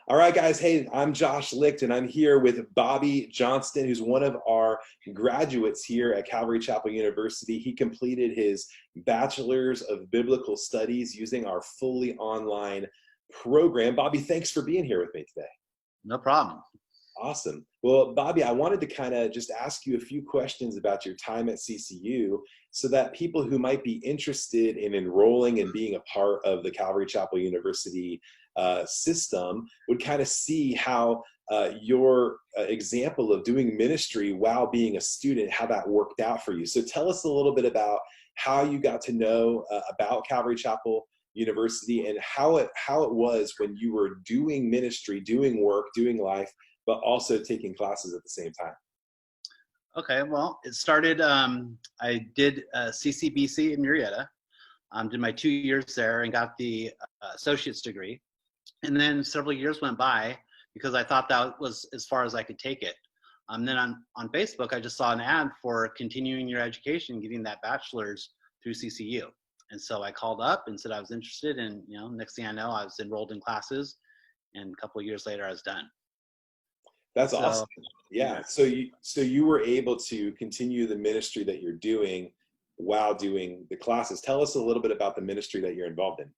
All right, guys. Hey, I'm Josh Leucht, and I'm here with Bobby Johnston, who's one of our graduates here at Calvary Chapel University. He completed his Bachelor's of Biblical Studies using our fully online program. Bobby, thanks for being here with me today. No problem. Awesome. Well, Bobby, I wanted to kind of just ask you a few questions about your time at CCU so that people who might be interested in enrolling and being a part of the Calvary Chapel University system would kind of see how your example of doing ministry while being a student, how that worked out for you. So tell us a little bit about how you got to know about Calvary Chapel University and how it was when you were doing ministry, doing work, doing life, but also taking classes at the same time. Okay, well, it started, I did CCBC in Murrieta, did my 2 years there and got the associate's degree. And then several years went by because I thought that was as far as I could take it. Then on Facebook, I just saw an ad for continuing your education, getting that bachelor's through CCU. And so I called up and said I was interested, and next thing I know, I was enrolled in classes, and a couple of years later, I was done. That's awesome. Yeah. So you were able to continue the ministry that you're doing while doing the classes. Tell us a little bit about the ministry that you're involved in.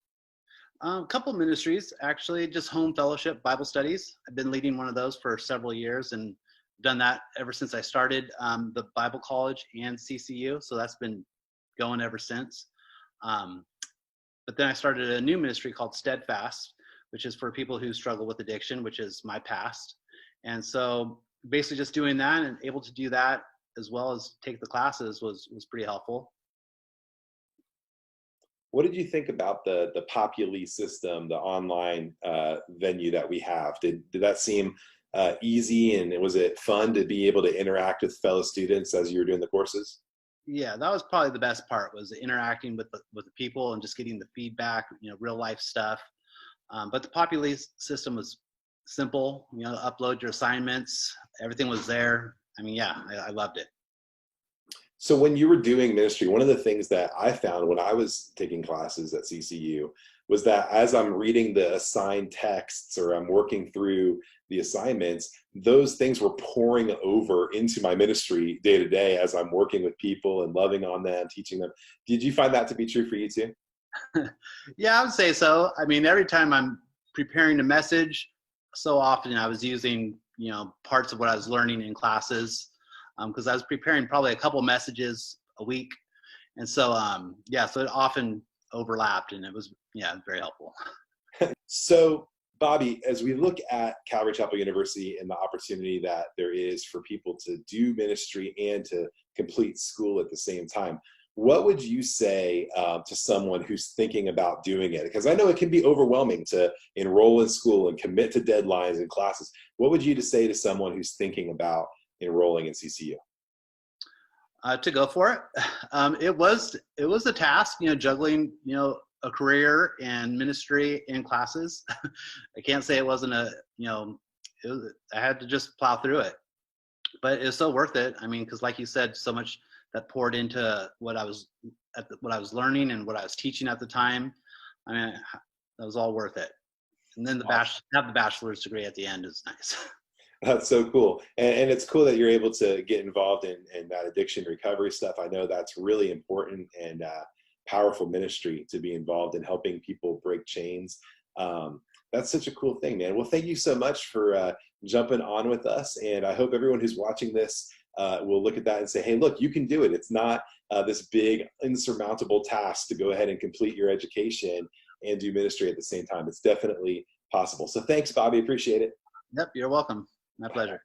A couple ministries, actually, just home fellowship Bible studies. I've been leading one of those for several years and done that ever since I started the Bible College and CCU. So that's been going ever since. But then I started a new ministry called Steadfast, which is for people who struggle with addiction, which is my past. And so basically just doing that and able to do that as well as take the classes was pretty helpful. What did you think about the Populi system, the online venue that we have? Did that seem easy, and was it fun to be able to interact with fellow students as you were doing the courses? Yeah, that was probably the best part, was interacting with the people and just getting the feedback, real life stuff. But the Populi system was simple, upload your assignments, everything was there. I mean, yeah, I loved it. So when you were doing ministry, one of the things that I found when I was taking classes at CCU was that as I'm reading the assigned texts or I'm working through the assignments, those things were pouring over into my ministry day to day as I'm working with people and loving on them, teaching them. Did you find that to be true for you too? Yeah, I would say so. I mean, every time I'm preparing a message, so often I was using, parts of what I was learning in classes, because I was preparing probably a couple messages a week. And so, so it often overlapped, and it was, very helpful. So, Bobby, as we look at Calvary Chapel University and the opportunity that there is for people to do ministry and to complete school at the same time, what would you say to someone who's thinking about doing it? Because I know it can be overwhelming to enroll in school and commit to deadlines and classes. What would you say to someone who's thinking about enrolling in CCU? To go for it. It was a task, juggling, a career and ministry and classes. I can't say it wasn't I had to just plow through it, but it's so worth it. I mean, because like you said, so much that poured into what I was learning and what I was teaching at the time. I mean, that was all worth it. And then have the bachelor's degree at the end is nice. That's so cool. And it's cool that you're able to get involved in that addiction recovery stuff. I know that's really important and powerful ministry to be involved in, helping people break chains. That's such a cool thing, man. Well, thank you so much for jumping on with us. And I hope everyone who's watching this will look at that and say, hey, look, you can do it. It's not this big insurmountable task to go ahead and complete your education and do ministry at the same time. It's definitely possible. So thanks, Bobby. Appreciate it. Yep, you're welcome. My pleasure.